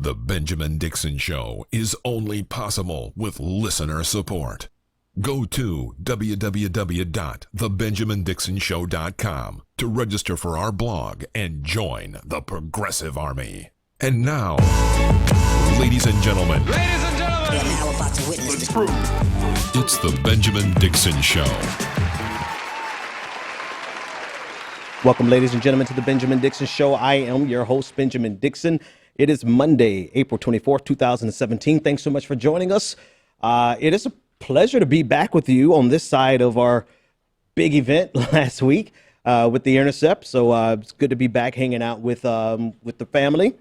The Benjamin Dixon Show is only possible with listener support. Go to www.thebenjamindixonshow.com to register for our blog and join the Progressive Army. And now, ladies and gentlemen, we are now about to witness the truth. It's the Benjamin Dixon Show. Welcome, ladies and gentlemen, to the Benjamin Dixon Show. I am your host, Benjamin Dixon. It is Monday, April 24th, 2017. Thanks so much for joining us. It is a pleasure to be back with you on this side of our big event last week with the Intercept. So it's good to be back hanging out with the family.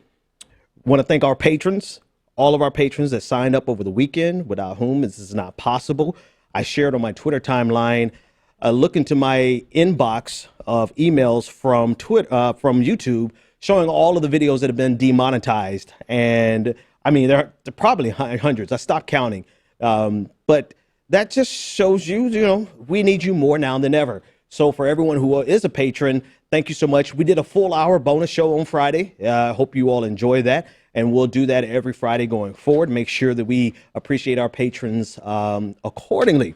Want to thank our patrons, all of our patrons that signed up over the weekend, without whom this is not possible. I shared on my Twitter timeline. Look into my inbox of emails from from YouTube, showing all of the videos that have been demonetized. And I mean, there are probably hundreds. I stopped counting. But that just shows you, we need you more now than ever. So for everyone who is a patron, thank you so much. We did a full hour bonus show on Friday. I hope you all enjoy that. And we'll do that every Friday going forward. Make sure that we appreciate our patrons accordingly.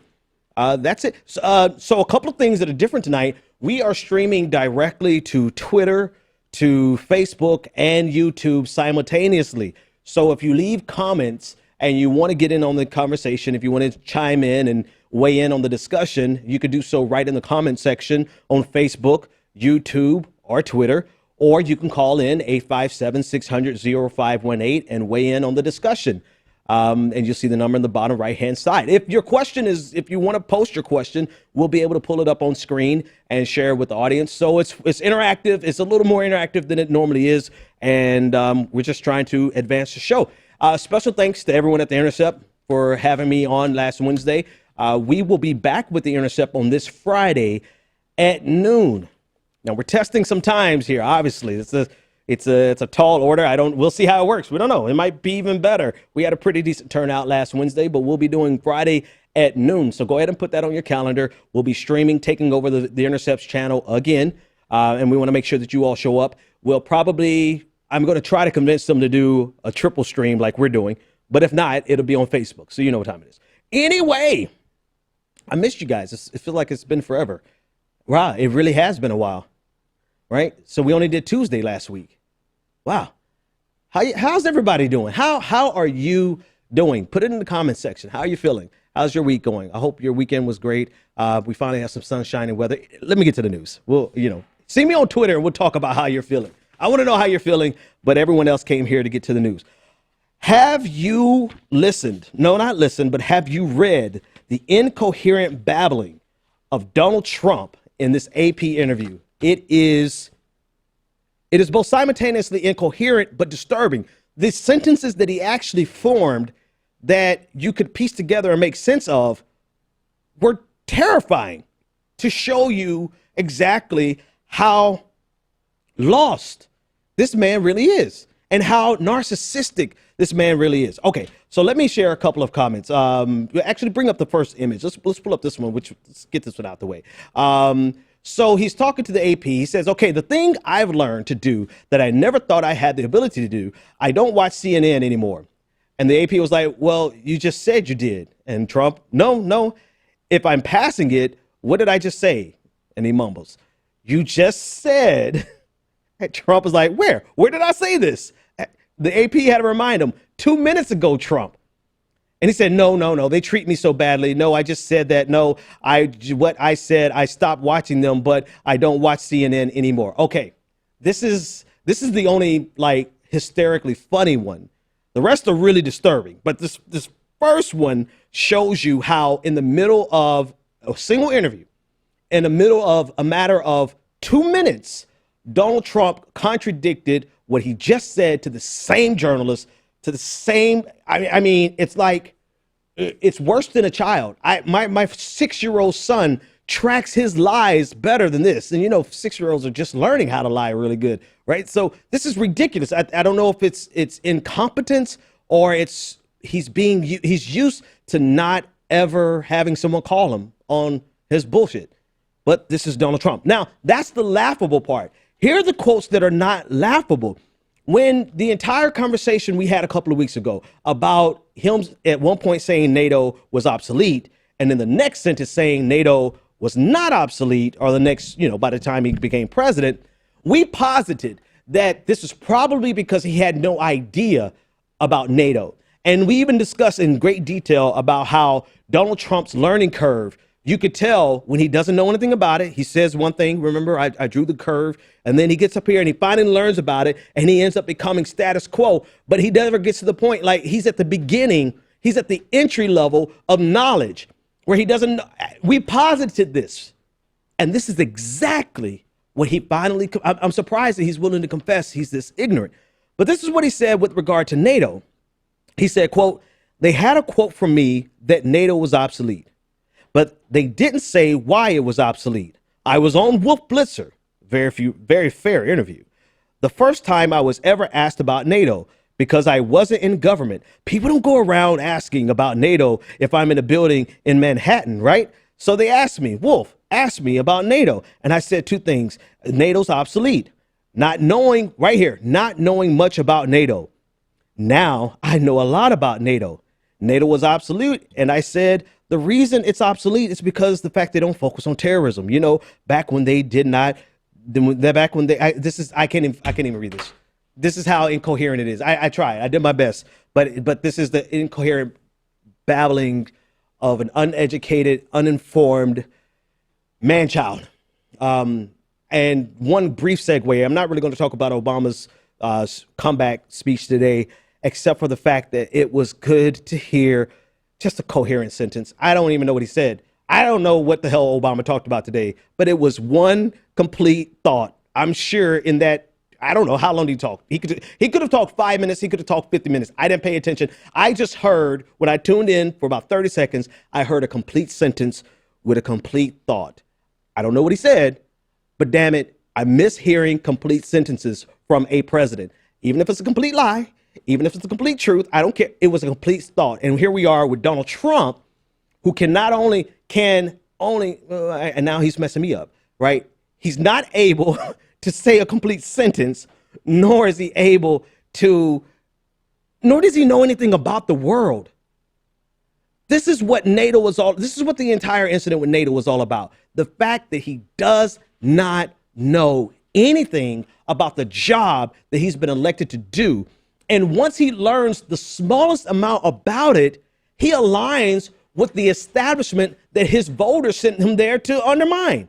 That's it. So a couple of things that are different tonight. We are streaming directly to Twitter, to Facebook, and YouTube simultaneously. So if you leave comments and you want to get in on the conversation, if you want to chime in and weigh in on the discussion, you could do so right in the comment section on Facebook, YouTube, or Twitter, or you can call in 857-600-0518 and weigh in on the discussion. And you'll see the number in the bottom right-hand side. If you want to post your question, we'll be able to pull it up on screen and share it with the audience. So it's interactive. It's a little more interactive than it normally is. And we're just trying to advance the show. Special thanks to everyone at The Intercept for having me on last Wednesday. We will be back with The Intercept on this Friday at noon. Now, we're testing some times here, obviously. It's a tall order. We'll see how it works. We don't know. It might be even better. We had a pretty decent turnout last Wednesday, but we'll be doing Friday at noon. So go ahead and put that on your calendar. We'll be streaming, taking over the Intercepts channel again. And we want to make sure that you all show up. I'm going to try to convince them to do a triple stream like we're doing. But if not, it'll be on Facebook. So you know what time it is. Anyway, I missed you guys. It feels like it's been forever. Wow, it really has been a while. Right? So we only did Tuesday last week. Wow. How's everybody doing? How are you doing? Put it in the comment section. How are you feeling? How's your week going? I hope your weekend was great. We finally have some sunshine and weather. Let me get to the news. See me on Twitter and we'll talk about how you're feeling. I want to know how you're feeling, but everyone else came here to get to the news. Have you listened? No, not listened, but have you read the incoherent babbling of Donald Trump in this AP interview? It is both simultaneously incoherent but disturbing. The sentences that he actually formed that you could piece together and make sense of were terrifying to show you exactly how lost this man really is and how narcissistic this man really is. Okay, so let me share a couple of comments. Actually, bring up the first image. Let's pull up this one, let's get this one out the way. So he's talking to the AP. He says, okay, the thing I've learned to do that I never thought I had the ability to do, I don't watch CNN anymore. And the AP was like, well, you just said you did. And Trump, no. If I'm passing it, what did I just say? And he mumbles, you just said. And Trump was like, where? Where did I say this? The AP had to remind him 2 minutes ago, Trump. And he said, no, they treat me so badly. No, I just said that. No, what I said, I stopped watching them, but I don't watch CNN anymore. Okay, this is the only hysterically funny one. The rest are really disturbing. But this first one shows you how in the middle of a single interview, in the middle of a matter of 2 minutes, Donald Trump contradicted what he just said to the same journalist, to the same, I mean, it's like, it's worse than a child. My 6-year-old son tracks his lies better than this. And 6-year-olds are just learning how to lie really good, right? So this is ridiculous. I don't know if it's incompetence or he's used to not ever having someone call him on his bullshit. But this is Donald Trump. Now, that's the laughable part. Here are the quotes that are not laughable. when the entire conversation we had a couple of weeks ago about him at one point saying NATO was obsolete, and then the next sentence saying NATO was not obsolete, or the next, by the time he became president, we posited that this is probably because he had no idea about NATO. And we even discussed in great detail about how Donald Trump's learning curve, you could tell when he doesn't know anything about it. He says one thing, remember, I drew the curve, and then he gets up here and he finally learns about it, and he ends up becoming status quo. But he never gets to the point, like he's at the beginning, he's at the entry level of knowledge where he doesn't know. We posited this, and this is exactly what he finally, I'm surprised that he's willing to confess he's this ignorant. But this is what he said with regard to NATO. He said, quote, "They had a quote from me that NATO was obsolete, but they didn't say why it was obsolete. I was on Wolf Blitzer," very fair interview, "the first time I was ever asked about NATO because I wasn't in government. People don't go around asking about NATO if I'm in a building in Manhattan, right? So they asked me, Wolf, ask me about NATO. And I said two things. NATO's obsolete. Not knowing much about NATO. Now I know a lot about NATO. NATO was obsolete. And I said, the reason it's obsolete is because the fact they don't focus on terrorism. Back when they did not, I can't even read this. This is how incoherent it is. I tried, I did my best, but this is the incoherent babbling of an uneducated, uninformed man-child. And one brief segue, I'm not really going to talk about Obama's comeback speech today, except for the fact that it was good to hear just a coherent sentence. I don't even know what he said. I don't know what the hell Obama talked about today, but it was one complete thought. I'm sure in that, I don't know how long did he talk. He could have talked 5 minutes. He could have talked 50 minutes. I didn't pay attention. I just heard, when I tuned in for about 30 seconds, I heard a complete sentence with a complete thought. I don't know what he said, but damn it, I miss hearing complete sentences from a president. Even if it's a complete lie, even if it's a complete truth, I don't care. It was a complete thought. And here we are with Donald Trump, who and now he's messing me up, right? He's not able to say a complete sentence, nor does he know anything about the world. This is what this is what the entire incident with NATO was all about. The fact that he does not know anything about the job that he's been elected to do. And once he learns the smallest amount about it, he aligns with the establishment that his voters sent him there to undermine.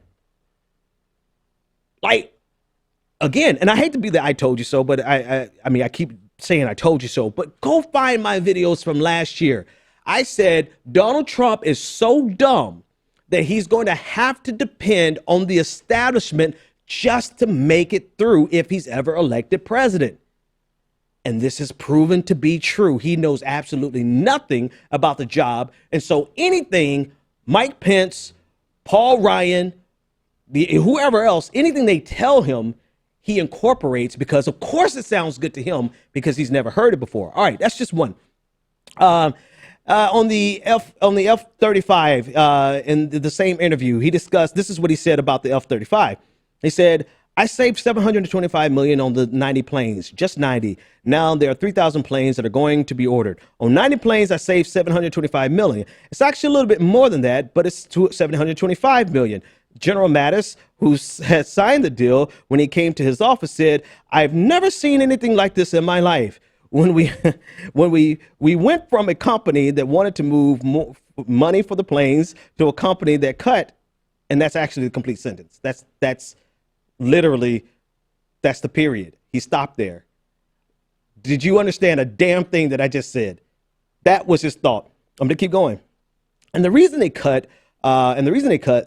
Like, again, and I hate to be the I told you so, but I keep saying I told you so, but go find my videos from last year. I said Donald Trump is so dumb that he's going to have to depend on the establishment just to make it through if he's ever elected president. And this has proven to be true. He knows absolutely nothing about the job. And so anything Mike Pence, Paul Ryan, whoever else, anything they tell him, he incorporates because, of course, it sounds good to him because he's never heard it before. All right, that's just one. On the F-35, in the same interview, he discussed, this is what he said about the F-35. He said, I saved $725 million on the 90 planes, just 90. Now there are 3,000 planes that are going to be ordered. On 90 planes, I saved $725 million. It's actually a little bit more than that, but it's $725 million. General Mattis, who had signed the deal when he came to his office, said, I've never seen anything like this in my life. When we went from a company that wanted to move more money for the planes to a company that cut, and that's actually the complete sentence. That's literally, that's the period. He stopped there. Did you understand a damn thing that I just said? That was his thought. I'm gonna keep going. And the reason they cut,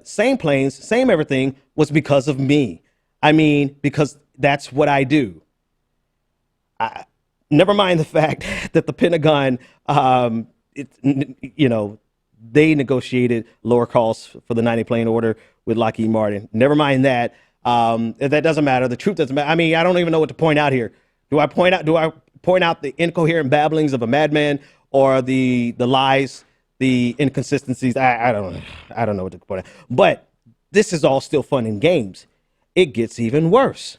same planes, same everything, was because of me. I mean, because that's what I do. Never mind the fact that the Pentagon, they negotiated lower costs for the 90 plane order with Lockheed Martin. Never mind that. That doesn't matter. The truth doesn't matter. I mean, I don't even know what to point out here. Do I point out the incoherent babblings of a madman or the lies, the inconsistencies? I don't know what to point out. But this is all still fun and games. It gets even worse.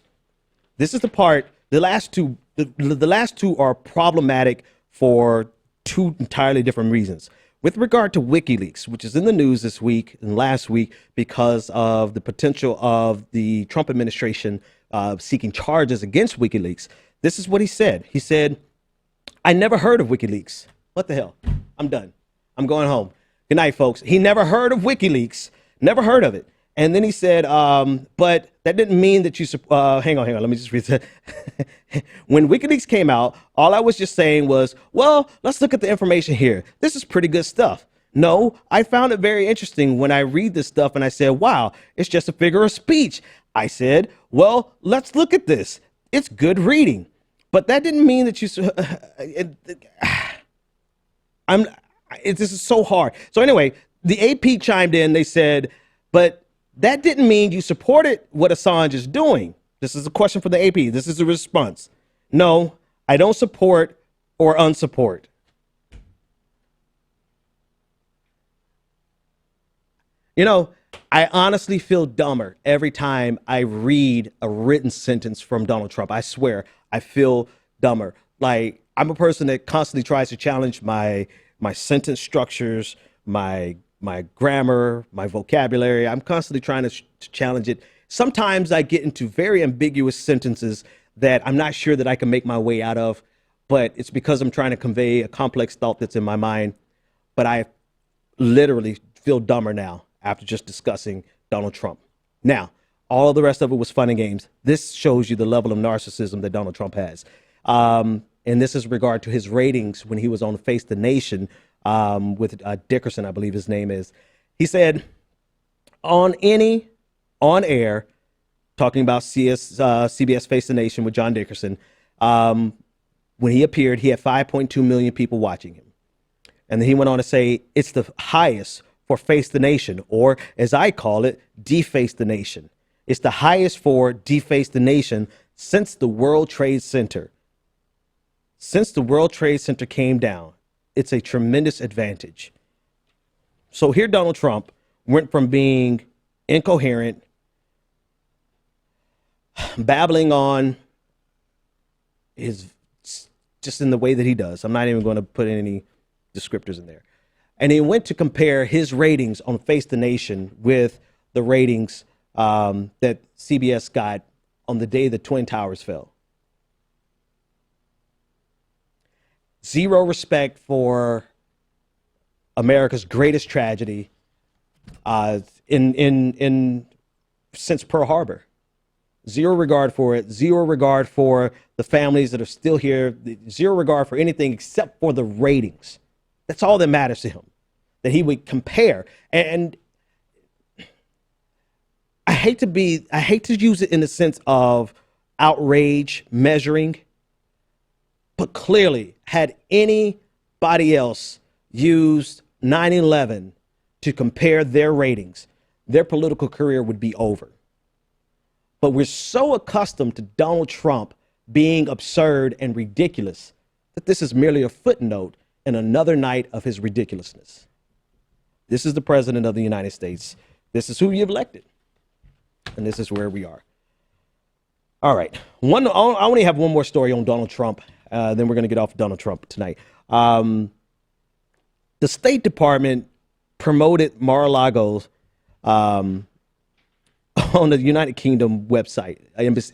This is the part, the last two the last two are problematic for two entirely different reasons. With regard to WikiLeaks, which is in the news this week and last week because of the potential of the Trump administration seeking charges against WikiLeaks, this is what he said. He said, "I never heard of WikiLeaks." What the hell? I'm done. I'm going home. Good night, folks. He never heard of WikiLeaks, never heard of it. And then he said, but that didn't mean that you, hang on, let me just read that. When WikiLeaks came out, all I was just saying was, well, let's look at the information here. This is pretty good stuff. No, I found it very interesting when I read this stuff and I said, wow, it's just a figure of speech. I said, well, let's look at this. It's good reading. But that didn't mean that you, this is so hard. So anyway, the AP chimed in, they said, but that didn't mean you supported what Assange is doing. This is a question for the AP. This is a response. No, I don't support or unsupport. You know, I honestly feel dumber every time I read a written sentence from Donald Trump. I swear, I feel dumber. Like, I'm a person that constantly tries to challenge my sentence structures, my grammar, my vocabulary. I'm constantly trying to challenge it. Sometimes I get into very ambiguous sentences that I'm not sure that I can make my way out of, but it's because I'm trying to convey a complex thought that's in my mind. But I literally feel dumber now after just discussing Donald Trump. Now, all of the rest of it was fun and games. This shows you the level of narcissism that Donald Trump has. And this is regard to his ratings when he was on Face the Nation with Dickerson, I believe his name is. He said on air, talking about CBS Face the Nation with John Dickerson, when he appeared, he had 5.2 million people watching him. And then he went on to say, it's the highest for Face the Nation, or as I call it, Deface the Nation. It's the highest for Deface the Nation since the World Trade Center. Since the World Trade Center came down, it's a tremendous advantage. So here Donald Trump went from being incoherent, babbling on his just in the way that he does. I'm not even going to put any descriptors in there. And he went to compare his ratings on Face the Nation with the ratings that CBS got on the day the Twin Towers fell. Zero respect for America's greatest tragedy since Pearl Harbor. Zero regard for it. Zero regard for the families that are still here. Zero regard for anything except for the ratings. That's all that matters to him. That he would compare. And I hate to use it in the sense of outrage measuring. But clearly, had anybody else used 9/11 to compare their ratings, their political career would be over. But we're so accustomed to Donald Trump being absurd and ridiculous that this is merely a footnote in another night of his ridiculousness. This is the president of the United States. This is who you've elected. And this is where we are. All right. I only have one more story on Donald Trump. Then we're going to get off Donald Trump tonight. The State Department promoted Mar-a-Lago on the United Kingdom website,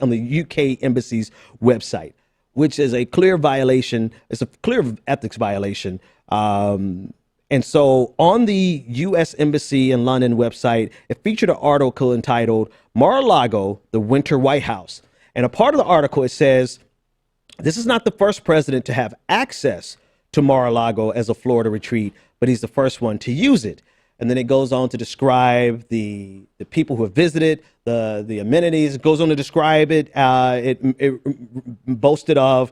on the UK Embassy's website, which is a clear violation. It's a clear ethics violation. And so on the U.S. Embassy in London website, it featured an article entitled Mar-a-Lago, the Winter White House. And a part of the article, it says, this is not the first president to have access to Mar-a-Lago as a Florida retreat, but he's the first one to use it. And then it goes on to describe the people who have visited, the amenities. It goes on to describe it. It boasted of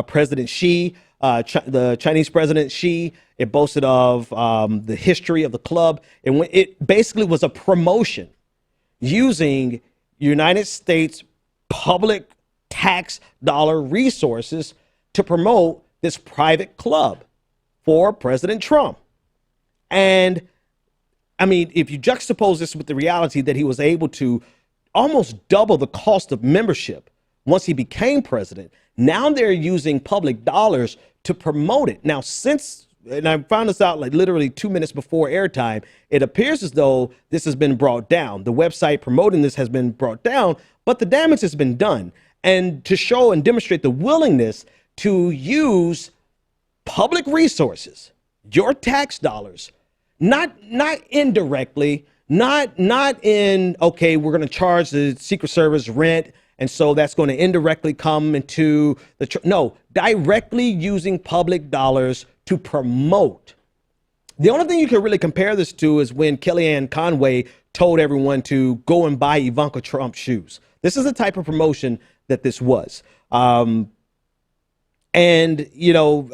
President Xi, the Chinese President Xi. It boasted of the history of the club. And it basically was a promotion using United States public tax dollar resources to promote this private club for President Trump. And I mean, if you juxtapose this with the reality that he was able to almost double the cost of membership once he became president, Now they're using public dollars to promote it. Now, and I found this out like literally 2 minutes before airtime, it appears as though this has been brought down. The website promoting this has been brought down, but the damage has been done. And to show and demonstrate the willingness to use public resources, your tax dollars, not indirectly, not in, okay, we're going to charge the Secret Service rent, and so that's going to indirectly come into no, directly using public dollars to promote. The only thing you can really compare this to is when Kellyanne Conway told everyone to go and buy Ivanka Trump shoes. This is the type of promotion that this was. And, you know,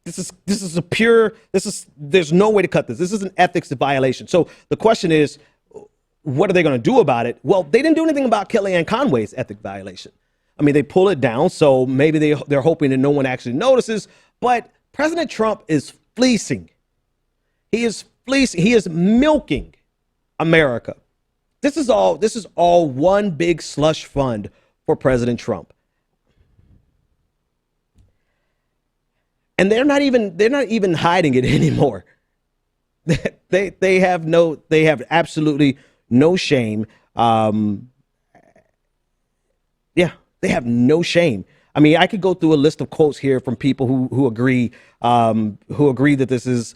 there's no way to cut this. This is an ethics violation. So the question is, what are they going to do about it? Well, they didn't do anything about Kellyanne Conway's ethic violation. I mean, they pull it down, so maybe they're hoping that no one actually notices. But President Trump is fleecing. He is fleecing. He is milking America. This is all one big slush fund for President Trump. And they're not even hiding it anymore. They have absolutely no shame. They have no shame. I mean, I could go through a list of quotes here from people who agree that this is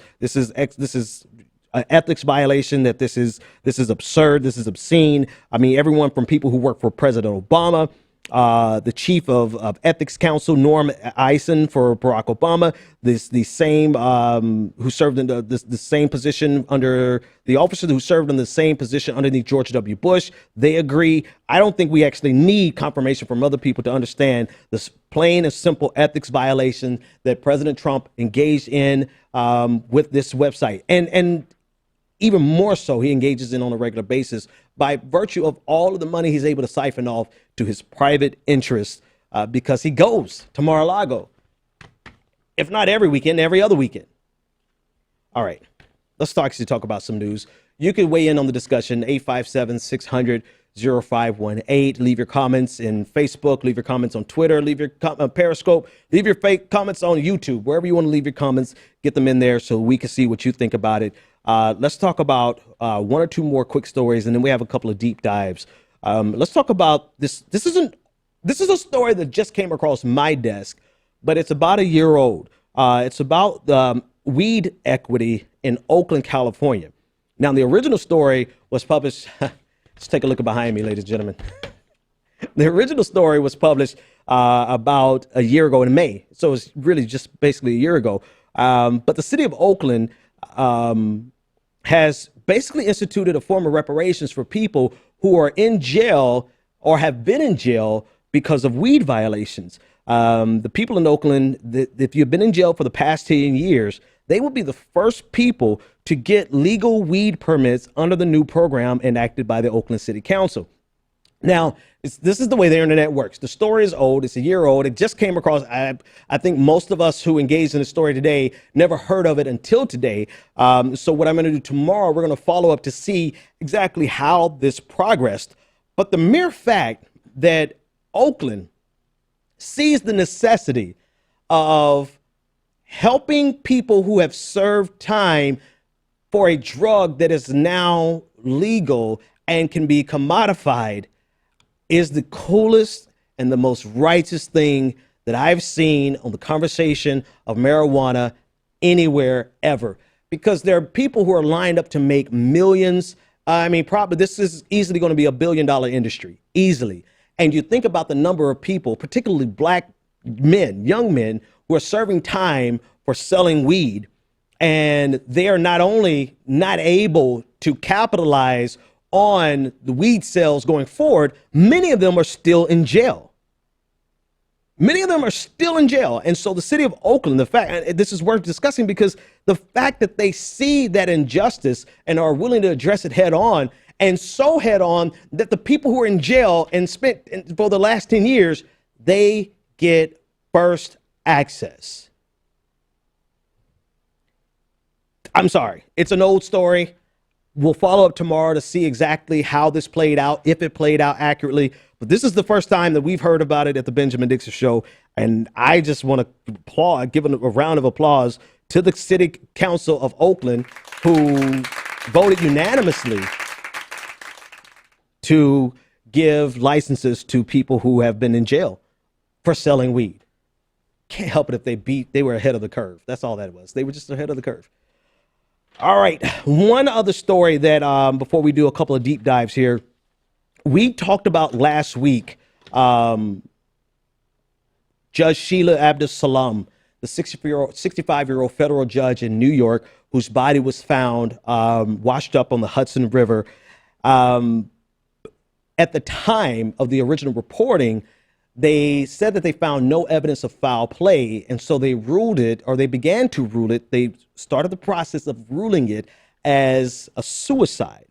an ethics violation, that this is absurd, this is obscene. I mean, everyone from people who work for President Obama, the chief of ethics counsel, Norm Eisen, for Barack Obama, the same who served in the same position under the officer who served in the same position underneath George W. Bush. They agree. I don't think we actually need confirmation from other people to understand this plain and simple ethics violation that President Trump engaged in with this website. And even more so, he engages in on a regular basis by virtue of all of the money he's able to siphon off to his private interests, because he goes to Mar-a-Lago, if not every weekend, every other weekend. All right, let's actually talk about some news. You can weigh in on the discussion, 857-600-0518. Leave your comments in Facebook, leave your comments on Twitter, leave your Periscope, leave your fake comments on YouTube, wherever you want to leave your comments, get them in there so we can see what you think about it. Let's talk about one or two more quick stories, and then we have a couple of deep dives. Let's talk about this. This is a story that just came across my desk, but it's about a year old. It's about weed equity in Oakland, California. Now, the original story was published. Let's take a look behind me, ladies and gentlemen. The original story was published about a year ago in May. So it's really just basically a year ago. But the city of Oakland has basically instituted a form of reparations for people who are in jail or have been in jail because of weed violations. The people in Oakland, if you've been in jail for the past 10 years, they will be the first people to get legal weed permits under the new program enacted by the Oakland City Council. Now, this is the way the internet works. The story is old. It's a year old. It just came across. I think most of us who engaged in the story today never heard of it until today. So what I'm going to do tomorrow, we're going to follow up to see exactly how this progressed. But the mere fact that Oakland sees the necessity of helping people who have served time for a drug that is now legal and can be commodified is the coolest and the most righteous thing that I've seen on the conversation of marijuana anywhere ever. Because there are people who are lined up to make millions. I mean, probably this is easily going to be $1 billion industry, easily. And you think about the number of people, particularly black men, young men, who are serving time for selling weed. And they are not only not able to capitalize on the weed sales going forward, many of them are still in jail. Many of them are still in jail. And so the city of Oakland, the fact, and this is worth discussing because the fact that they see that injustice and are willing to address it head on, and so head on that the people who are in jail and spent for the last 10 years, they get first access. I'm sorry, it's an old story. We'll follow up tomorrow to see exactly how this played out, if it played out accurately. But this is the first time that we've heard about it at the Benjamin Dixon Show, and I just want to applaud, give a round of applause to the City Council of Oakland, who voted unanimously to give licenses to people who have been in jail for selling weed. Can't help it if they were ahead of the curve. That's all that was. They were just ahead of the curve. All right. One other story that before we do a couple of deep dives here, we talked about last week, Judge Sheila Abdus Salam, the 65-year-old federal judge in New York, whose body was found washed up on the Hudson River. At the time of the original reporting, they said that they found no evidence of foul play, and so they ruled it, or they began to rule it. They started the process of ruling it as a suicide.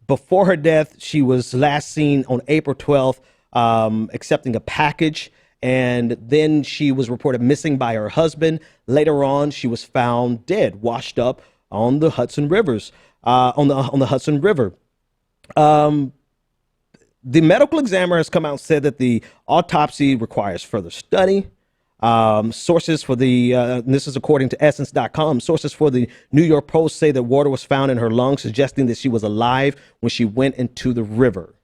Before her death, she was last seen on April 12th accepting a package, and then she was reported missing by her husband. Later on, she was found dead, washed up on the Hudson Rivers, on the Hudson River. The medical examiner has come out and said that the autopsy requires further study. Sources for the, this is according to Essence.com, sources for the New York Post say that water was found in her lungs, suggesting that she was alive when she went into the river.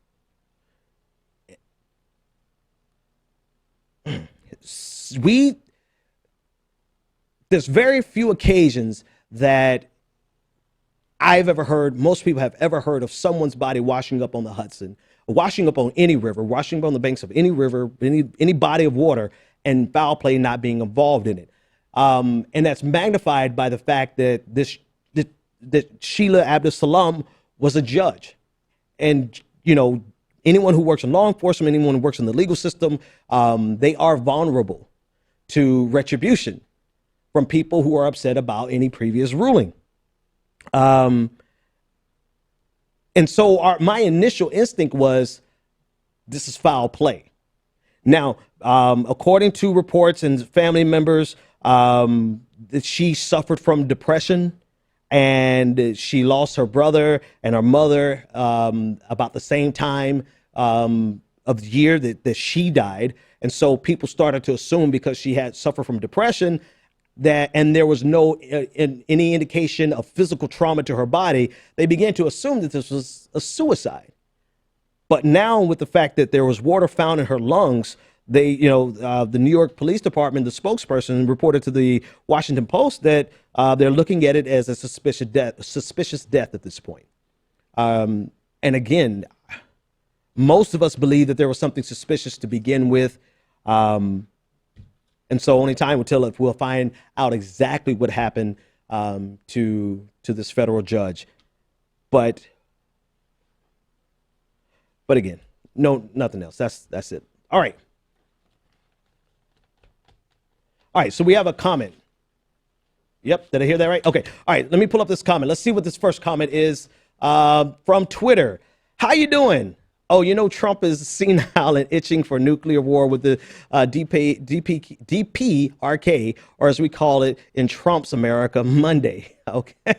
There's very few occasions that I've ever heard, most people have ever heard of someone's body washing up on the Hudson, washing up on any river, washing up on the banks of any river, any body of water, and foul play not being involved in it. And that's magnified by the fact that that Sheila Abdus Salam was a judge. And, you know, anyone who works in law enforcement, anyone who works in the legal system, they are vulnerable to retribution from people who are upset about any previous ruling. And so my initial instinct was, this is foul play. Now, according to reports and family members, that she suffered from depression, and she lost her brother and her mother about the same time of the year that she died. And so people started to assume, because she had suffered from depression, and there was no any indication of physical trauma to her body, they began to assume that this was a suicide. But now, with the fact that there was water found in her lungs, the New York Police Department, the spokesperson, reported to the Washington Post that they're looking at it as a suspicious death at this point. And again, most of us believe that there was something suspicious to begin with. And so only time will tell if we'll find out exactly what happened to this federal judge. But again, no, nothing else. That's it. All right. All right, so we have a comment. Yep, did I hear that right? Okay, all right, let me pull up this comment. Let's see what this first comment is from Twitter. How you doing? Oh, you know, Trump is senile and itching for nuclear war with the DPRK, or as we call it in Trump's America, Monday. Okay,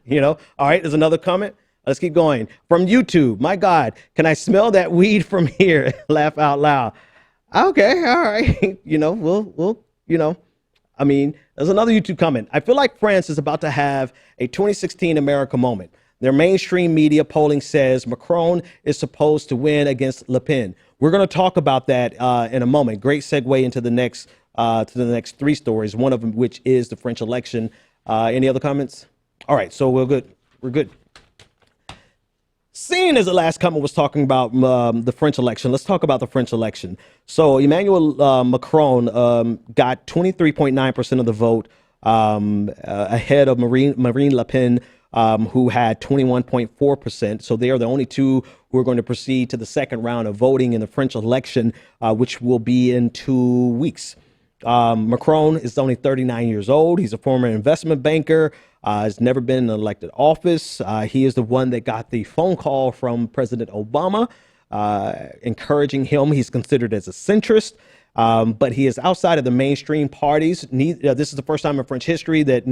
you know, all right, there's another comment. Let's keep going. From YouTube, my God, can I smell that weed from here? Laugh out loud. Okay, all right, you know, we'll you know, I mean, there's another YouTube comment. I feel like France is about to have a 2016 America moment. Their mainstream media polling says Macron is supposed to win against Le Pen. We're going to talk about that in a moment. Great segue into the next three stories, one of them which is the French election. Any other comments? All right, so we're good. We're good. Seeing as the last comment was talking about the French election, let's talk about the French election. So Emmanuel Macron got 23.9% of the vote, ahead of Marine Le Pen, who had 21.4%. So they are the only two who are going to proceed to the second round of voting in the French election, which will be in 2 weeks. Macron is only 39 years old. He's a former investment banker. Has never been in elected office. He is the one that got the phone call from President Obama, encouraging him. He's considered as a centrist, but he is outside of the mainstream parties. This is the first time in French history that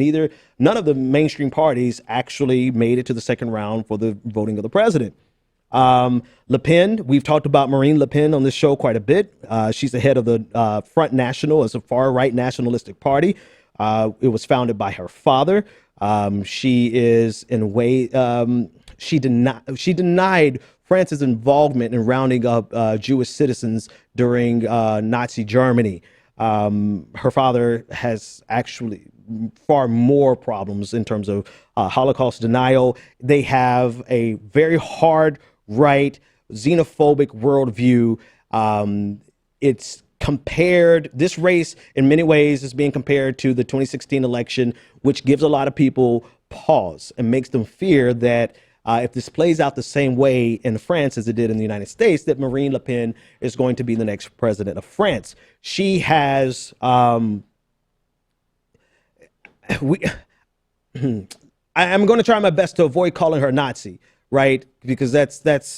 none of the mainstream parties actually made it to the second round for the voting of the president. Le Pen, we've talked about Marine Le Pen on this show quite a bit. She's the head of the Front National, as a far-right nationalistic party. It was founded by her father. She is, in a way, she denied France's involvement in rounding up Jewish citizens during Nazi Germany. Her father has actually far more problems in terms of Holocaust denial. They have a very hard right, xenophobic worldview. It's compared, this race in many ways is being compared to the 2016 election, which gives a lot of people pause and makes them fear that if this plays out the same way in France as it did in the United States, that Marine Le Pen is going to be the next president of France. She has, I'm going to try my best to avoid calling her Nazi, right? Because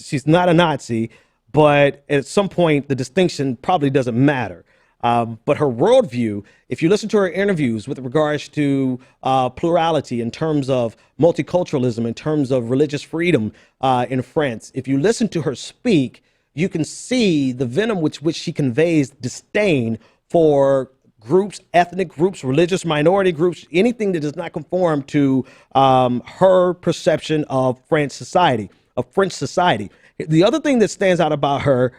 she's not a Nazi, but at some point the distinction probably doesn't matter. But her worldview, if you listen to her interviews with regards to plurality in terms of multiculturalism, in terms of religious freedom in France, if you listen to her speak, you can see the venom with which she conveys disdain for groups, ethnic groups, religious minority groups, anything that does not conform to her perception of French society, The other thing that stands out about her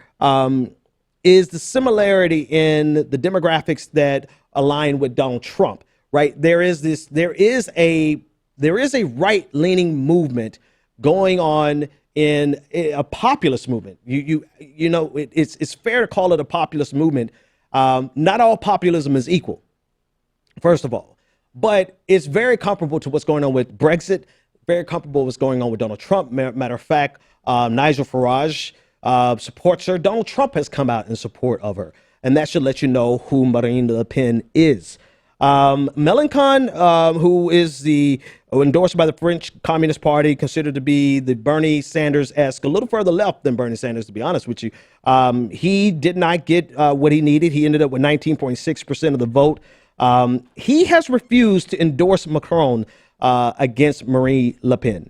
is the similarity in the demographics that align with Donald Trump, right? There is a right-leaning movement going on in a populist movement. You know, it's fair to call it a populist movement. Not all populism is equal, first of all, but it's very comparable to what's going on with Brexit, very comparable to what's going on with Donald Trump. Matter of fact, Nigel Farage supports her. Donald Trump has come out in support of her, and that should let you know who Marine Le Pen is. Mélenchon, who is endorsed by the French Communist Party, considered to be the Bernie Sanders-esque, a little further left than Bernie Sanders, to be honest with you. He did not get what he needed. He ended up with 19.6% of the vote. He has refused to endorse Macron against Marine Le Pen,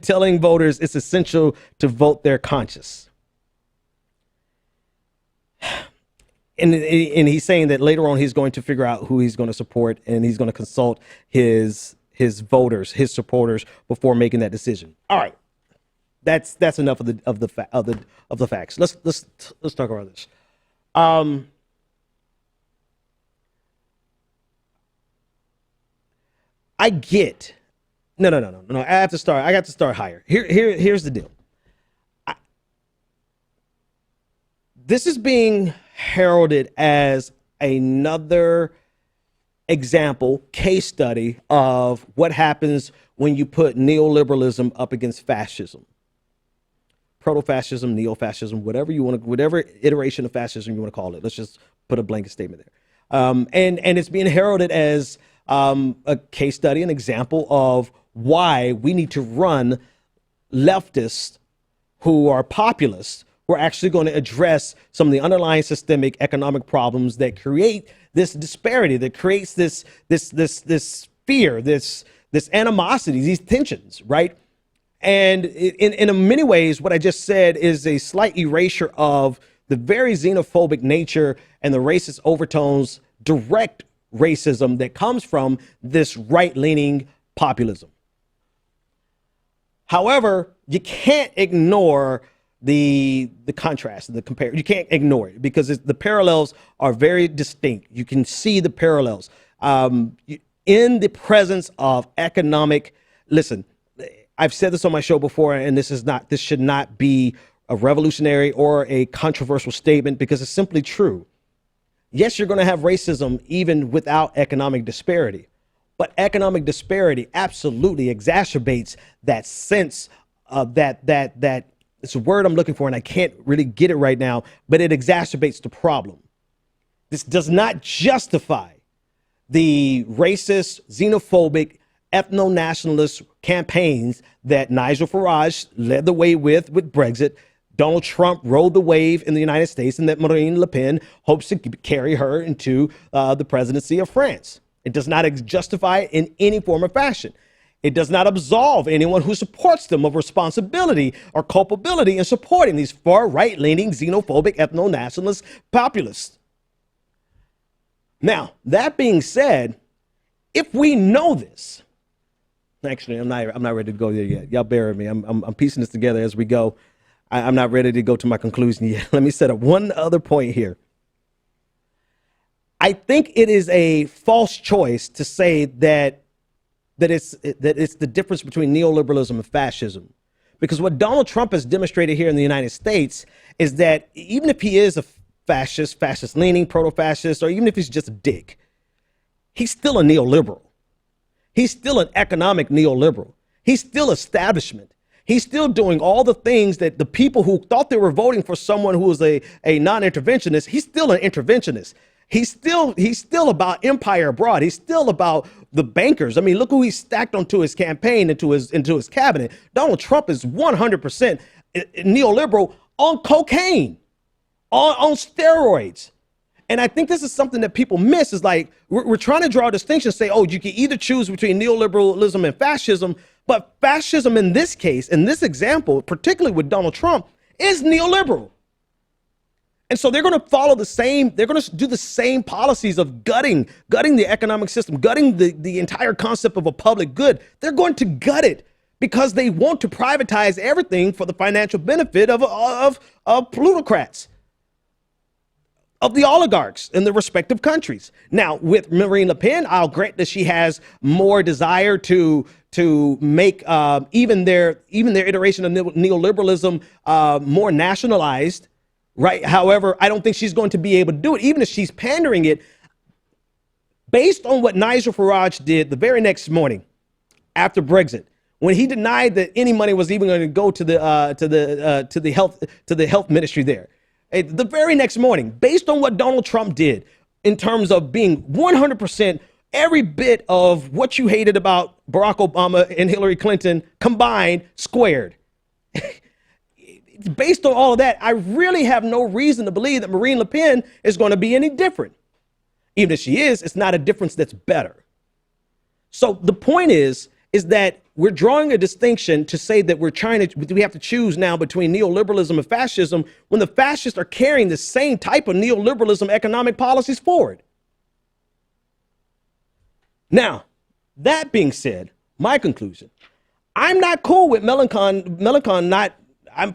telling voters it's essential to vote their conscience. And he's saying that later on he's going to figure out who he's going to support, and he's going to consult his voters, his supporters, before making that decision. All right, that's enough of the facts. Let's talk about this. I get. No. I have to start. I got to start higher. Here's the deal. This is being heralded as another example, case study of what happens when you put neoliberalism up against fascism, proto-fascism, neo-fascism, whatever iteration of fascism you want to call it. Let's just put a blanket statement there. And it's being heralded as a case study, an example of why we need to run leftists who are populists. We're actually going to address some of the underlying systemic economic problems that create this disparity, that creates this fear, this animosity, these tensions, right? And in many ways, what I just said is a slight erasure of the very xenophobic nature and the racist overtones, direct racism that comes from this right-leaning populism. However, you can't ignore the contrast, the compare. You can't ignore it because the parallels are very distinct. You can see the parallels in the presence of economic. Listen, I've said this on my show before, and this should not be a revolutionary or a controversial statement because it's simply true. Yes, you're going to have racism even without economic disparity, but economic disparity absolutely exacerbates that sense of that. It's a word I'm looking for, and I can't really get it right now, but it exacerbates the problem. This does not justify the racist, xenophobic, ethno-nationalist campaigns that Nigel Farage led the way with Brexit, Donald Trump rode the wave in the United States, and that Marine Le Pen hopes to carry her into the presidency of France. It does not justify it in any form or fashion. It does not absolve anyone who supports them of responsibility or culpability in supporting these far right-leaning, xenophobic, ethno-nationalist populists. Now, that being said, if we know this, actually, I'm not ready to go there yet. Y'all bear with me. I'm piecing this together as we go. I'm not ready to go to my conclusion yet. Let me set up one other point here. I think it is a false choice to say that it's the difference between neoliberalism and fascism, because what Donald Trump has demonstrated here in the United States is that even if he is a fascist leaning, proto-fascist, or even if he's just a dick, he's still a neoliberal. He's still an economic neoliberal. He's still establishment. He's still doing all the things that the people who thought they were voting for someone who was a non-interventionist, he's still an interventionist. He's still about empire abroad. He's still about the bankers. I mean, look who he stacked onto his campaign, into his cabinet. Donald Trump is 100% neoliberal on cocaine, on steroids. And I think this is something that people miss, is like, we're trying to draw a distinction, say, oh, you can either choose between neoliberalism and fascism, but fascism in this case, in this example, particularly with Donald Trump, is neoliberal. And so they're going to follow they're going to do the same policies of gutting the economic system, gutting the entire concept of a public good. They're going to gut it because they want to privatize everything for the financial benefit of plutocrats, of the oligarchs in the respective countries. Now, with Marine Le Pen, I'll grant that she has more desire to make even their iteration of neoliberalism more nationalized. Right. However, I don't think she's going to be able to do it, even if she's pandering it, based on what Nigel Farage did the very next morning after Brexit, when he denied that any money was even going to go to the health ministry there. The very next morning, based on what Donald Trump did in terms of being 100% every bit of what you hated about Barack Obama and Hillary Clinton combined squared. Based on all of that, I really have no reason to believe that Marine Le Pen is going to be any different. Even if she is, it's not a difference that's better. So the point is that we're drawing a distinction to say that we have to choose now between neoliberalism and fascism, when the fascists are carrying the same type of neoliberalism economic policies forward. Now, that being said, my conclusion, I'm not cool with Melancon not. I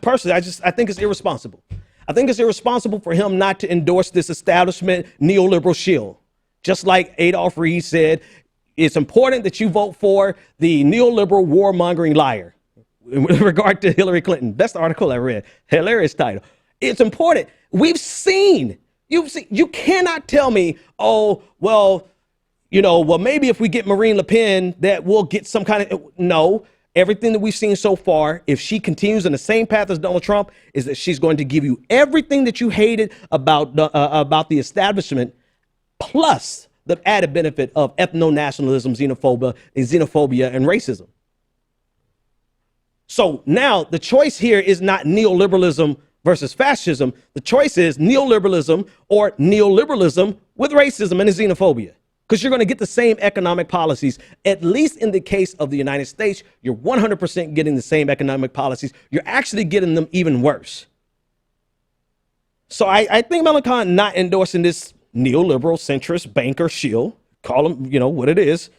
think it's irresponsible. I think it's irresponsible for him not to endorse this establishment neoliberal shield. Just like Adolph Reed said, it's important that you vote for the neoliberal warmongering liar with regard to Hillary Clinton. Best article I read. Hilarious title. It's important. You cannot tell me, maybe if we get Marine Le Pen, that we'll get some kind of, no. Everything that we've seen so far, if she continues in the same path as Donald Trump, is that she's going to give you everything that you hated about the establishment, plus the added benefit of ethno-nationalism, xenophobia, and racism. So now the choice here is not neoliberalism versus fascism. The choice is neoliberalism or neoliberalism with racism and xenophobia. Because you're going to get the same economic policies, at least in the case of the United States. You're 100% getting the same economic policies. You're actually getting them even worse. So I think Melancon not endorsing this neoliberal, centrist, banker shield, call them, what it is.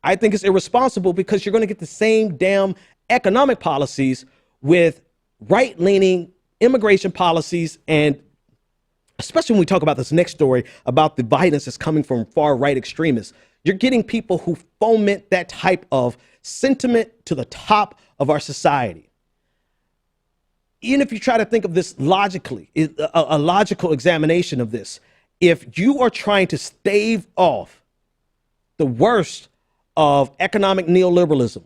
I think it's irresponsible because you're going to get the same damn economic policies with right-leaning immigration policies, and especially when we talk about this next story about the violence that's coming from far right extremists. You're getting people who foment that type of sentiment to the top of our society. Even if you try to think of this logically, a logical examination of this, if you are trying to stave off the worst of economic neoliberalism,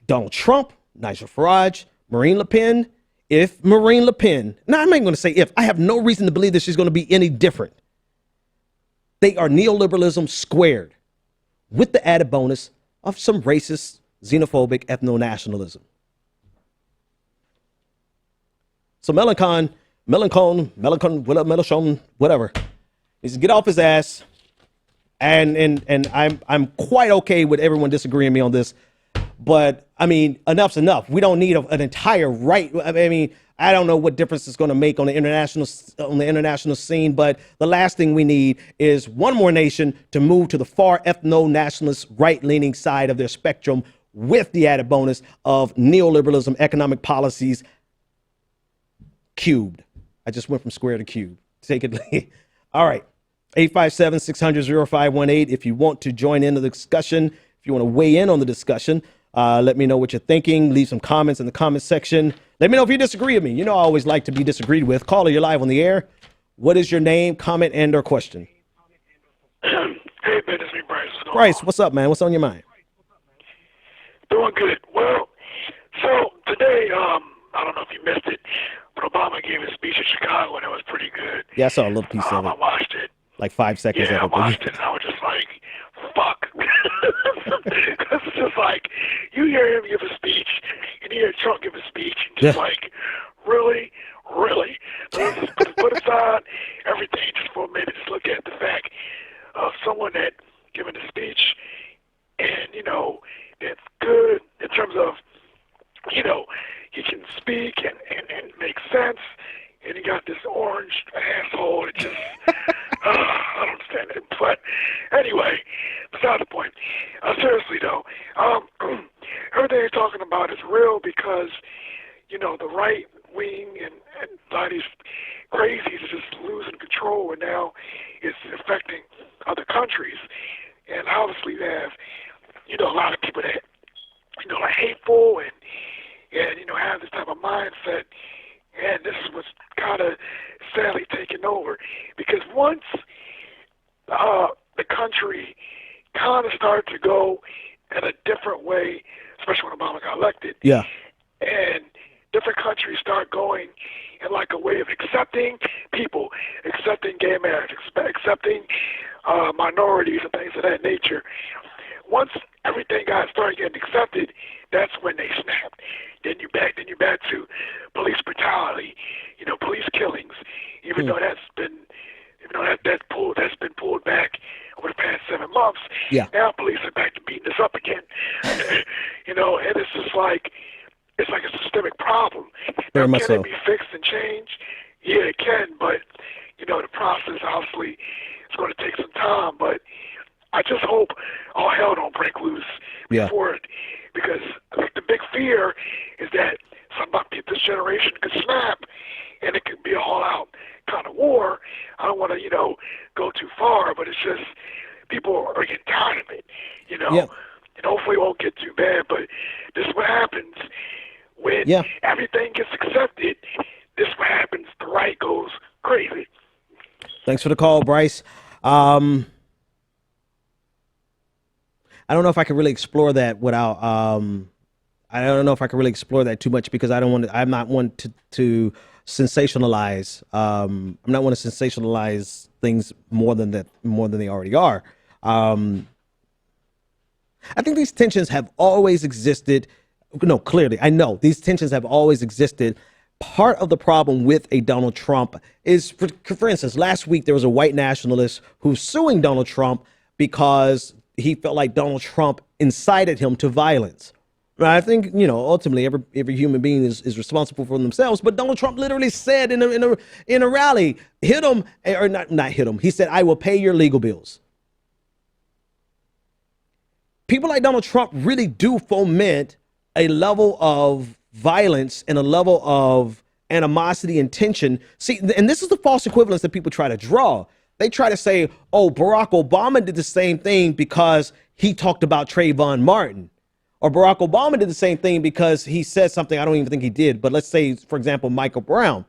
Donald Trump, Nigel Farage, Marine Le Pen, if Marine Le Pen, now I'm not even going to say if, I have no reason to believe that she's going to be any different. They are neoliberalism squared with the added bonus of some racist, xenophobic ethno-nationalism. So Melancon, whatever, needs to get off his ass, and I'm quite okay with everyone disagreeing with me on this. But I mean, enough's enough. We don't need an entire right. I mean, I don't know what difference it's going to make on the international scene. But the last thing we need is one more nation to move to the far ethno-nationalist right-leaning side of their spectrum, with the added bonus of neoliberalism, economic policies cubed. I just went from square to cube. Take it. All right. 857-600-0518. If you want to join in the discussion, if you want to weigh in on the discussion, let me know what you're thinking. Leave some comments in the comment section. Let me know if you disagree with me. You know, I always like to be disagreed with. Caller, you're live on the air. What is your name, comment, and or question? Hey, man, it's me, Bryce. Bryce, what's up, man? What's on your mind? Doing good. Well, so today, I don't know if you missed it, but Obama gave a speech in Chicago, and it was pretty good. Yeah, I saw a little piece of it. I watched it. Like 5 seconds Yeah, of I it. watched it, and I was just like, fuck. Because it's just like, you hear him give a speech, and you hear Trump give a speech, and just like, really? Really? So let's just put aside everything just for a minute. Just look at the fact of someone that giving a speech, and, you know, that's good in terms of, you know, he can speak and make sense, and he got this orange asshole that just, I don't understand it. But anyway, beside the point. Seriously, though, everything he's talking about is real because, you know, the right wing and a lot of these crazies are just losing control, and now it's affecting other countries. And obviously they have, you know, a lot of people that, you know, are hateful and you know, have this type of mindset. And this is what's kind of sadly taken over. Because once the country kind of started to go in a different way, especially when Obama got elected, Yeah. and different countries start going in like a way of accepting people, accepting gay marriage, accepting minorities and things of that nature. Once everything started getting accepted, that's when they snapped. Then you back to police brutality, you know, police killings. Even though that's been pulled back over the past 7 months. Yeah. Now police are back to beating us up again. You know, and it's just like it's like a systemic problem. Very now, much can so. it be fixed and changed? Yeah, it can, but you know, the process obviously is going to take some time. But I just hope all hell don't break loose before it, because I think the big fear is that this generation could snap and it could be an all-out kind of war. I don't want to, you know, go too far, but it's just people are getting tired of it, you know. And hopefully it won't get too bad, but this is what happens when everything gets accepted. This is what happens. The right goes crazy. Thanks for the call, Bryce. I don't know if I can really explore that without. I don't know if I can really explore that too much because I don't want to. I'm not one to sensationalize. I'm not one to sensationalize things more than they already are. I think these tensions have always existed. No, clearly, I know these tensions have always existed. Part of the problem with a Donald Trump is, for instance, last week there was a white nationalist who's suing Donald Trump because he felt like Donald Trump incited him to violence. I think, you know, ultimately every human being is responsible for themselves. But Donald Trump literally said in a rally, hit him, or not hit him. He said, "I will pay your legal bills." People like Donald Trump really do foment a level of violence and a level of animosity and tension. See, and this is the false equivalence that people try to draw. They try to say, oh, Barack Obama did the same thing because he talked about Trayvon Martin. Or Barack Obama did the same thing because he said something I don't even think he did. But let's say, for example, Michael Brown.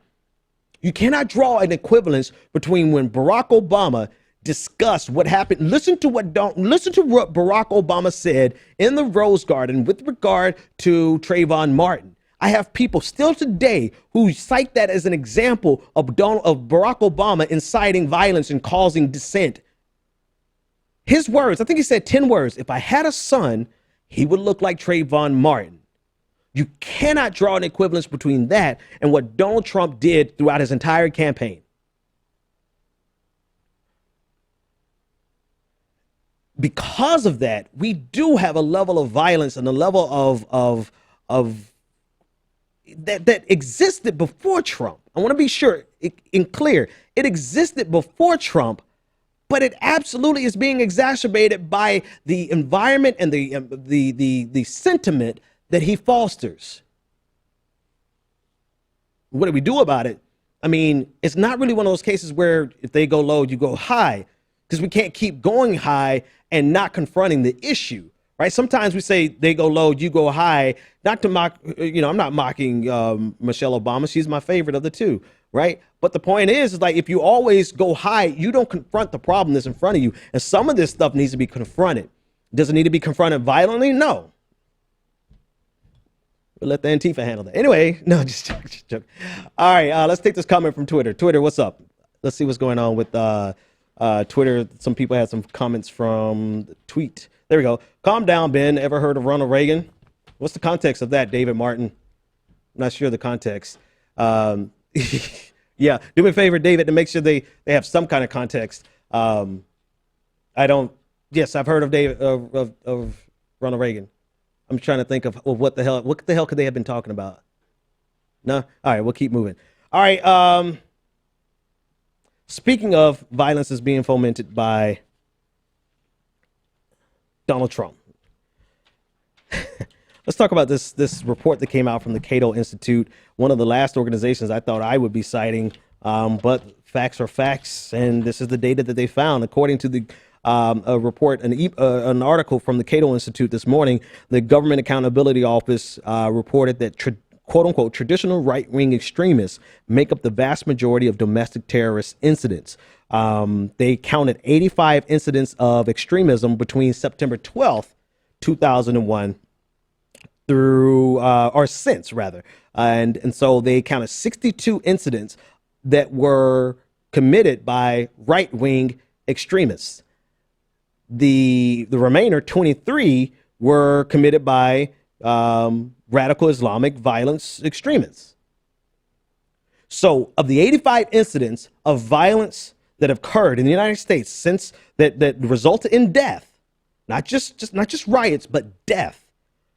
You cannot draw an equivalence between when Barack Obama discussed what happened. Listen to what Barack Obama said in the Rose Garden with regard to Trayvon Martin. I have people still today who cite that as an example of Barack Obama inciting violence and causing dissent. His words, I think he said 10 words. If I had a son, he would look like Trayvon Martin. You cannot draw an equivalence between that and what Donald Trump did throughout his entire campaign. because of that, we do have a level of violence and a level of that existed before Trump. I want to be sure and clear. It existed before Trump, but it absolutely is being exacerbated by the environment and the sentiment that he fosters. What do we do about it? I mean, it's not really one of those cases where if they go low, you go high, because we can't keep going high and not confronting the issue, right? Sometimes we say they go low, you go high, not to mock, I'm not mocking Michelle Obama. She's my favorite of the two, right? But the point is like, if you always go high, you don't confront the problem that's in front of you. And some of this stuff needs to be confronted. Does it need to be confronted violently? No. We'll let the Antifa handle that. Anyway, no, just joking. All right, let's take this comment from Twitter. Twitter, what's up? Let's see what's going on with Twitter. Some people had some comments from the tweet. There we go. Calm down, Ben. Ever heard of Ronald Reagan? What's the context of that, David Martin? I'm not sure the context. Yeah, do me a favor, David, to make sure they have some kind of context. Yes, I've heard of of Ronald Reagan. I'm trying to think of what the hell could they have been talking about? No? All right, we'll keep moving. All right. Speaking of violence is being fomented by Donald Trump. Let's talk about this report that came out from the Cato Institute, one of the last organizations I thought I would be citing, but facts are facts, and this is the data that they found. According to the a report, an article from the Cato Institute this morning, the Government Accountability Office reported that quote unquote traditional right-wing extremists make up the vast majority of domestic terrorist incidents. They counted 85 incidents of extremism between September 12th, 2001 through, or since rather. And so they counted 62 incidents that were committed by right-wing extremists. The remainder, 23, were committed by radical Islamic violence extremists. So of the 85 incidents of violence that have occurred in the United States since that resulted in death, not just riots, but death,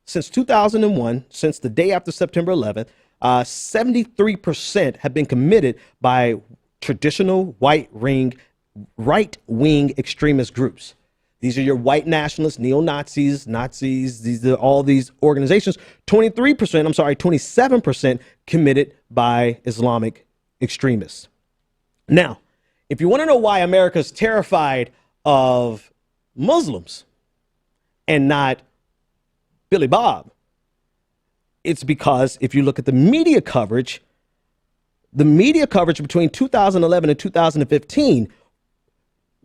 since 2001, since the day after September 11th, 73% have been committed by traditional right-wing extremist groups. These are your white nationalists, neo-Nazis, Nazis. These are all these organizations. 27% committed by Islamic extremists. Now, if you want to know why America's terrified of Muslims and not Billy Bob, it's because if you look at the media coverage between 2011 and 2015,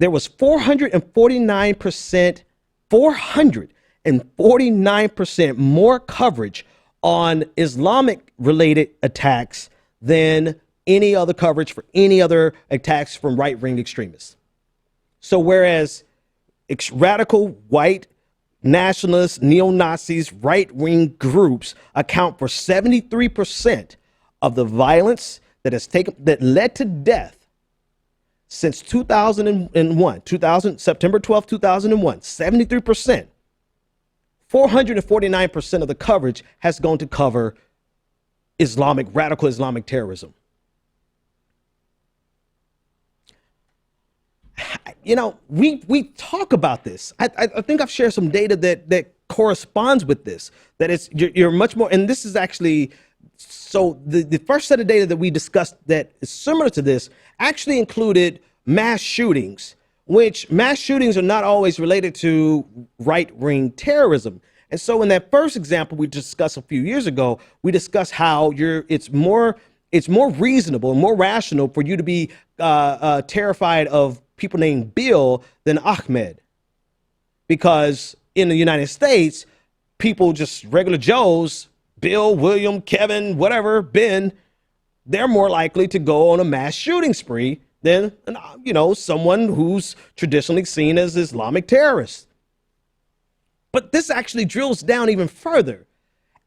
there was 449% more coverage on Islamic related attacks than any other coverage for any other attacks from right-wing extremists. So whereas radical white nationalists, neo-Nazis, right-wing groups account for 73% of the violence that led to death since 2001, September 12, 2001, 73%, 449% of the coverage has gone to cover radical Islamic terrorism. You know, we talk about this. I think I've shared some data that corresponds with this, that you're much more, and this is actually, so the first set of data that we discussed that is similar to this actually included mass shootings, which mass shootings are not always related to right-wing terrorism. And so in that first example we discussed a few years ago, we discussed how it's more reasonable and more rational for you to be terrified of people named Bill than Ahmed. Because in the United States, people just regular Joes, Bill, William, Kevin, whatever, Ben, they're more likely to go on a mass shooting spree than, someone who's traditionally seen as Islamic terrorist. But this actually drills down even further.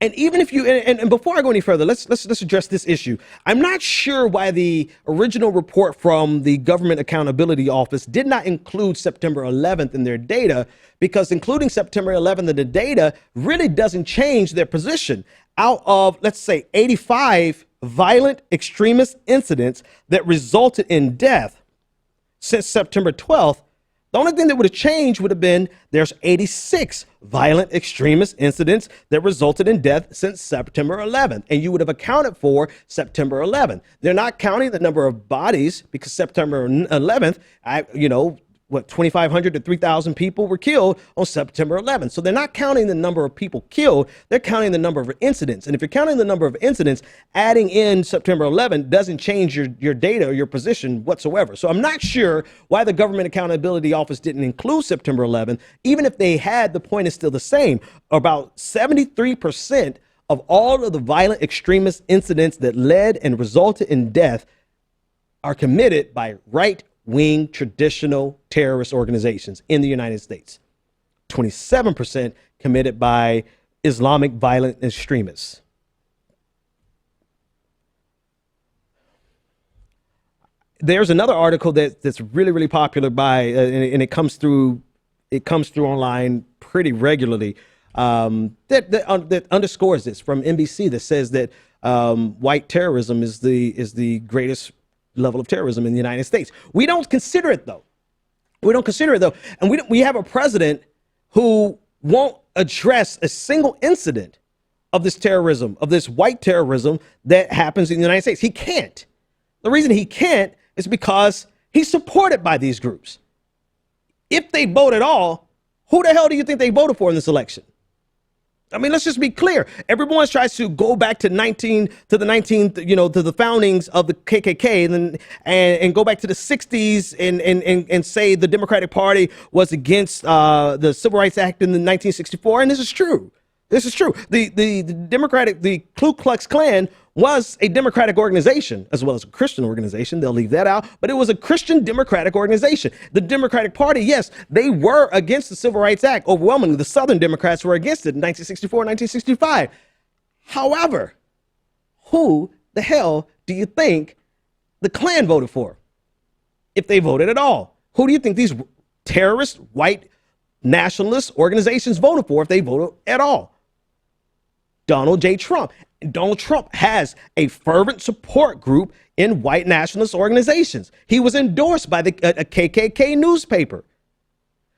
And even if you and before I go any further, let's address this issue. I'm not sure why the original report from the Government Accountability Office did not include September 11th in their data, because including September 11th in the data really doesn't change their position. Out of, let's say, 85 violent extremist incidents that resulted in death since September 12th, the only thing that would have changed would have been there's 86 violent extremist incidents that resulted in death since September 11th. And you would have accounted for September 11th. They're not counting the number of bodies because September 11th, 2,500 to 3,000 people were killed on September 11th. So they're not counting the number of people killed. They're counting the number of incidents. And if you're counting the number of incidents, adding in September 11th doesn't change your data or your position whatsoever. So I'm not sure why the Government Accountability Office didn't include September 11th. Even if they had, the point is still the same. About 73% of all of the violent extremist incidents that led and resulted in death are committed by right-wing traditional terrorist organizations in the United States. 27% committed by Islamic violent extremists. There's another article that's really, really popular and it comes through online pretty regularly, that underscores this, from NBC, that says that white terrorism is the greatest level of terrorism in the United States. We don't consider it though. And we have a president who won't address a single incident of this terrorism, of this white terrorism that happens in the United States. He can't. The reason he can't is because he's supported by these groups. If they vote at all, who the hell do you think they voted for in this election? I mean, let's just be clear. Everyone tries to go back to the 19th, to the foundings of the KKK, and go back to the 60s and say the Democratic Party was against the Civil Rights Act in the 1964. And this is true. The Ku Klux Klan was a democratic organization, as well as a Christian organization. They'll leave that out, but it was a Christian democratic organization. The Democratic Party, yes, they were against the Civil Rights Act. Overwhelmingly, the Southern Democrats were against it in 1964, 1965. However, who the hell do you think the Klan voted for, if they voted at all? Who do you think these terrorist white nationalist organizations voted for, if they voted at all? Donald J. Trump. Donald Trump has a fervent support group in white nationalist organizations. He was endorsed by a KKK newspaper.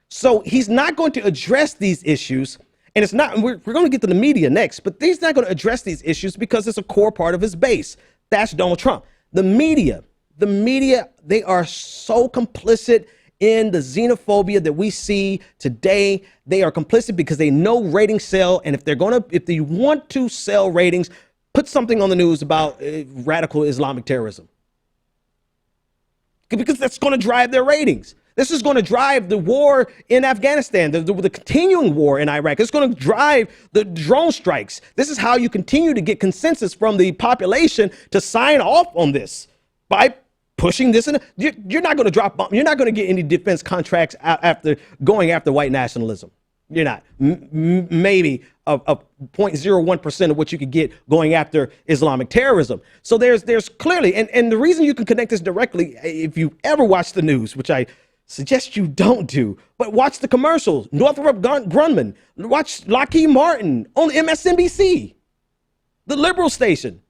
So he's not going to address these issues. And it's not, we're going to get to the media next, but he's not going to address these issues because it's a core part of his base. That's Donald Trump. The media, they are so complicit in the xenophobia that we see today. They are complicit because they know ratings sell. And if they want to sell ratings, put something on the news about radical Islamic terrorism, because that's going to drive their ratings. This is going to drive the war in Afghanistan, the continuing war in Iraq. It's going to drive the drone strikes. This is how you continue to get consensus from the population to sign off on this, by pushing this in. You're not going to drop bomb. You're not going to get any defense contracts after going after white nationalism. You're not. Maybe a 0.01% of what you could get going after Islamic terrorism. So there's clearly, and the reason you can connect this directly, if you ever watch the news, which I suggest you don't do, but watch the commercials. Northrop Grumman, watch Lockheed Martin on MSNBC, the liberal station.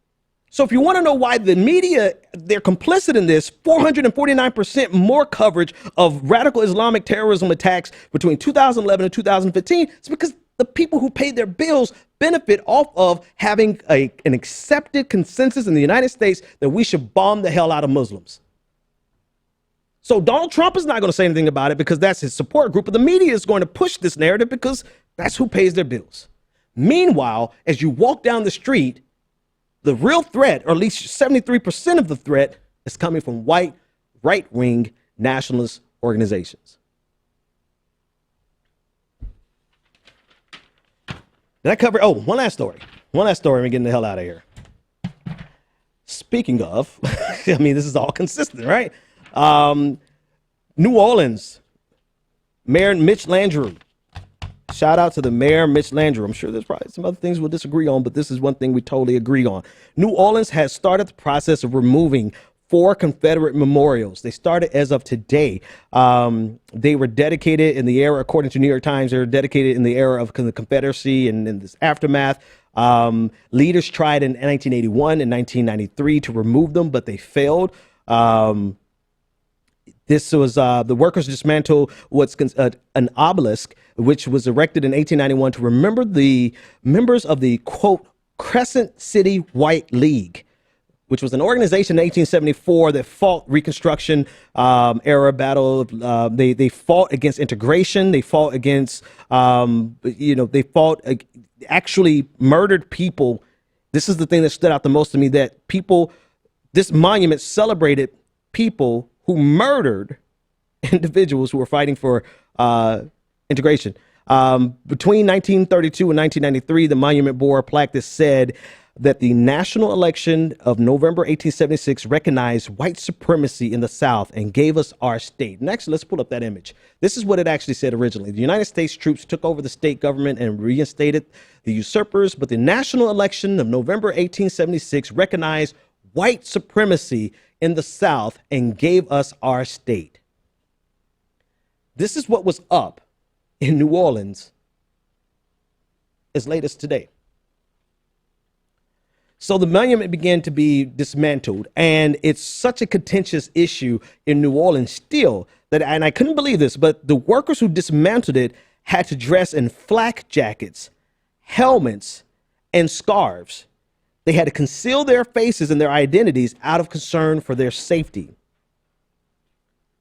So if you want to know why the media, they're complicit in this, 449% more coverage of radical Islamic terrorism attacks between 2011 and 2015, it's because the people who paid their bills benefit off of having an accepted consensus in the United States that we should bomb the hell out of Muslims. So Donald Trump is not going to say anything about it because that's his support group, but the media is going to push this narrative because that's who pays their bills. Meanwhile, as you walk down the street, the real threat, or at least 73% of the threat, is coming from white, right-wing nationalist organizations. Did I cover? Oh, one last story. We're getting the hell out of here. Speaking of, I mean, this is all consistent, right? New Orleans Mayor Mitch Landrieu Shout out to the mayor, Mitch Landrieu. I'm sure there's probably some other things we'll disagree on, but this is one thing we totally agree on. New Orleans has started the process of removing 4 Confederate memorials. They started as of today. They were dedicated in the era, according to New York Times, they were dedicated in the era of the Confederacy and in this aftermath. Leaders tried in 1981 and 1993 to remove them, but they failed. This was the workers dismantled what's an obelisk, which was erected in 1891 to remember the members of the, quote, Crescent City White League, which was an organization in 1874 that fought Reconstruction era battle. They fought against integration. They fought against, they fought, actually murdered people. This is the thing that stood out the most to me, that this monument celebrated people who murdered individuals who were fighting for integration. Between 1932 and 1993, the monument bore a plaque that said that the national election of November 1876 recognized white supremacy in the South and gave us our state. Next, let's pull up that image. This is what it actually said originally. The United States troops took over the state government and reinstated the usurpers, but the national election of November 1876 recognized white supremacy in the South and gave us our state. This is what was up in New Orleans as late as today. So the monument began to be dismantled, and it's such a contentious issue in New Orleans still that, and I couldn't believe this, but the workers who dismantled it had to dress in flak jackets, helmets, and scarves. They had to conceal their faces and their identities out of concern for their safety.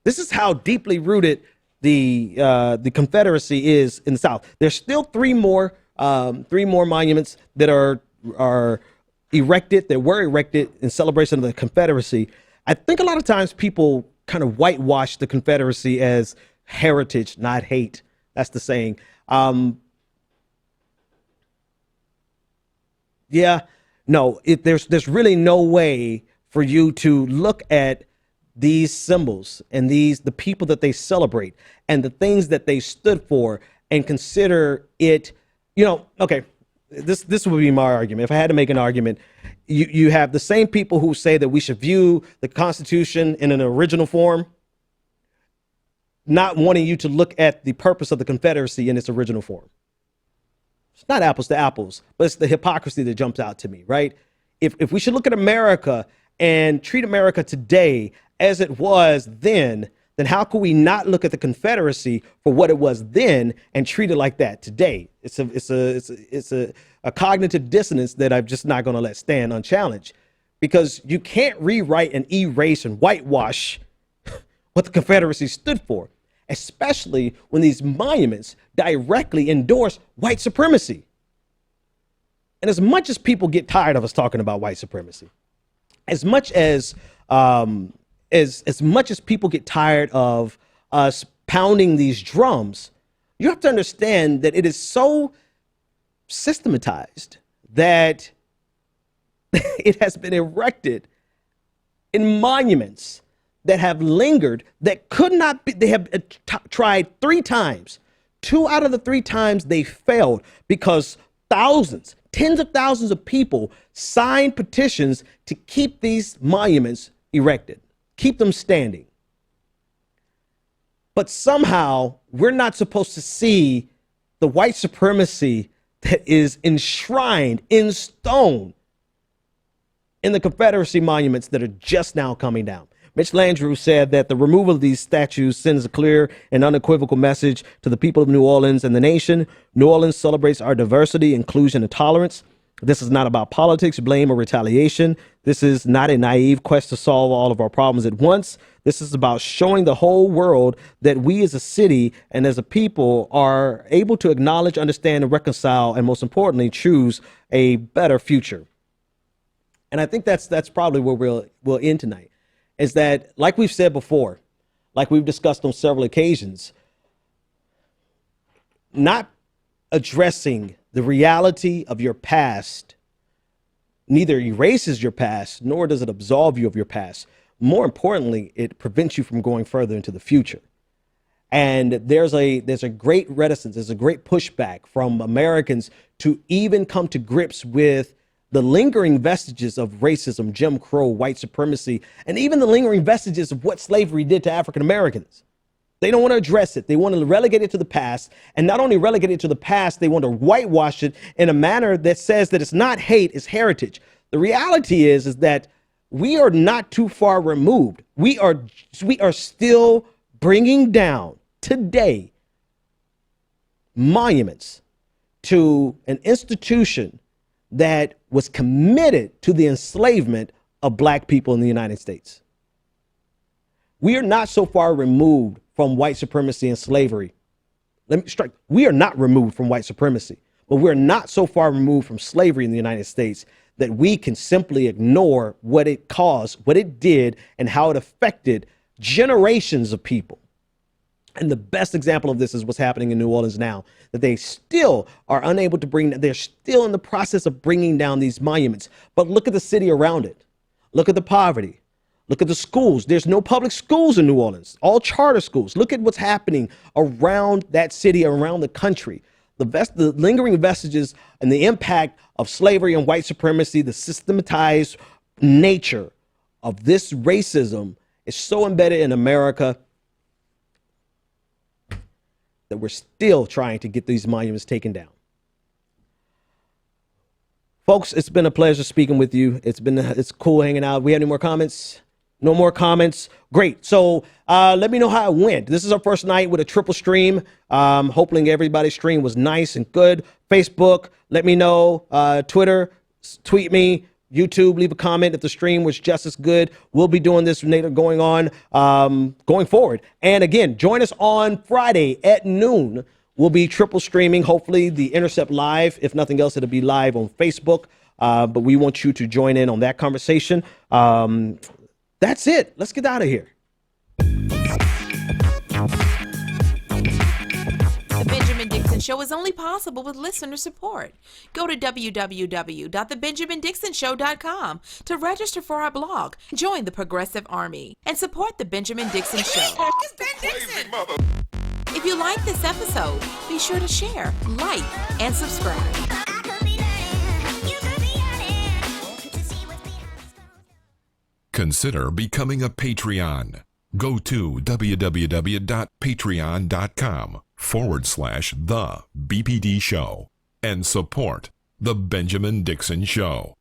This is how deeply rooted the Confederacy is in the South. There's still three more monuments that are erected, that were erected in celebration of the Confederacy. I think a lot of times people kind of whitewash the Confederacy as heritage, not hate. That's the saying. There's really no way for you to look at these symbols and the people that they celebrate and the things that they stood for and consider it, okay. This would be my argument. If I had to make an argument, you have the same people who say that we should view the Constitution in an original form, not wanting you to look at the purpose of the Confederacy in its original form. It's not apples to apples, but it's the hypocrisy that jumps out to me, right? If we should look at America and treat America today as it was then how could we not look at the Confederacy for what it was then and treat it like that today? It's a cognitive dissonance that I'm just not going to let stand unchallenged, because you can't rewrite and erase and whitewash what the Confederacy stood for, especially when these monuments directly endorse white supremacy. And as much as people get tired of us talking about white supremacy, as much as people get tired of us pounding these drums, you have to understand that it is so systematized that it has been erected in monuments that have lingered, that could not be. They have tried 3 times. 2 out of the 3 times they failed because thousands, tens of thousands of people signed petitions to keep these monuments erected, keep them standing. But somehow we're not supposed to see the white supremacy that is enshrined in stone in the Confederacy monuments that are just now coming down. Mitch Landrieu said that the removal of these statues sends a clear and unequivocal message to the people of New Orleans and the nation. New Orleans celebrates our diversity, inclusion, and tolerance. This is not about politics, blame, or retaliation. This is not a naive quest to solve all of our problems at once. This is about showing the whole world that we as a city and as a people are able to acknowledge, understand, and reconcile, and most importantly, choose a better future. And I think that's probably where we'll end tonight, is that, like we've said before, like we've discussed on several occasions, not addressing the reality of your past neither erases your past, nor does it absolve you of your past. More importantly, it prevents you from going further into the future. And there's a great reticence, there's a great pushback from Americans to even come to grips with the lingering vestiges of racism, Jim Crow, white supremacy, and even the lingering vestiges of what slavery did to African Americans. They don't want to address it. They want to relegate it to the past. And not only relegate it to the past, they want to whitewash it in a manner that says that it's not hate, it's heritage. The reality is that we are not too far removed. We are still bringing down today monuments to an institution that was committed to the enslavement of black people in the United States. We are not so far removed from white supremacy and slavery. Let me strike. We are not removed from white supremacy, but we're not so far removed from slavery in the United States that we can simply ignore what it caused, what it did, and how it affected generations of people. And the best example of this is what's happening in New Orleans now, that they still are unable to they're still in the process of bringing down these monuments. But look at the city around it. Look at the poverty. Look at the schools. There's no public schools in New Orleans, all charter schools. Look at what's happening around that city, around the country. The lingering vestiges and the impact of slavery and white supremacy, the systematized nature of this racism is so embedded in America that we're still trying to get these monuments taken down. Folks, it's been a pleasure speaking with you. It's cool hanging out. We have any more comments? No more comments? Great. So let me know how it went. This is our first night with a triple stream. Hoping everybody's stream was nice and good. Facebook, let me know. Twitter, tweet me. YouTube, leave a comment if the stream was just as good. We'll be doing this later going forward. And again, join us on Friday at noon. We'll be triple streaming, hopefully the Intercept Live. If nothing else, it'll be live on Facebook. But we want you to join in on that conversation. That's it. Let's get out of here. The Benjamin Dixon Show is only possible with listener support. Go to www.thebenjamindixonshow.com to register for our blog, join the Progressive Army, and support The Benjamin Dixon Show. It's Ben Dixon! If you like this episode, be sure to share, like, and subscribe. Consider becoming a Patreon. Go to www.patreon.com/The BPD Show and support The Benjamin Dixon Show.